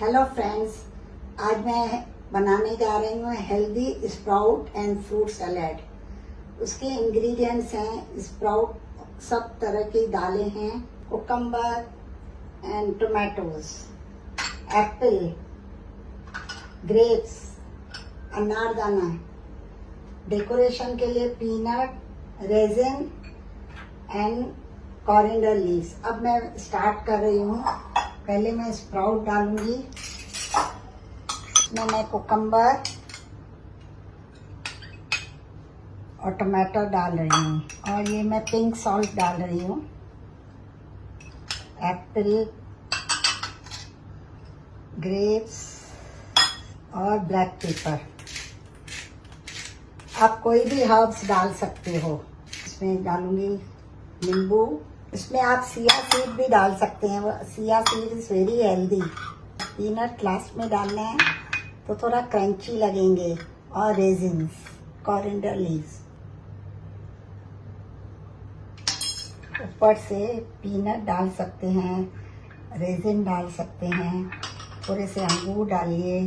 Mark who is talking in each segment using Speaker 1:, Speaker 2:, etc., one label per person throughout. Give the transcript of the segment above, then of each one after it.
Speaker 1: Hello friends, आज मैं बनाने जा रही हूँ healthy sprout and fruit salad. उसके इंग्रेडिएंट्स हैं स्प्राउट, सब तरह की दालें हैं, cucumber and tomatoes, Apple, grapes, anardana, decoration के लिए peanut, resin and coriander leaves. अब मैं स्टार्ट कर रही हूँ। पहले मैं स्प्राउट डालूंगी, इसमें मैं कुकम्बर और टमाटर डाल रही हूँ, और ये मैं पिंक सॉल्ट डाल रही हूँ, एप्पल, ग्रेप्स और ब्लैक पेपर। आप कोई भी हर्ब्स डाल सकते हो। इसमें डालूंगी नींबू। इसमें आप सिया सीड भी डाल सकते हैं, Siya seed is very healthy. Peanut last में डालना है तो थोड़ा क्रंची लगेंगे, और रेजिन्स, कोरिएंडर लीव्स। ऊपर से पीनट डाल सकते हैं, रेजिन डाल सकते हैं, थोड़े से अंगूर डालिए।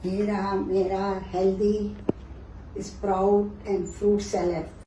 Speaker 1: ये रहा मेरा healthy sprout and fruit salad.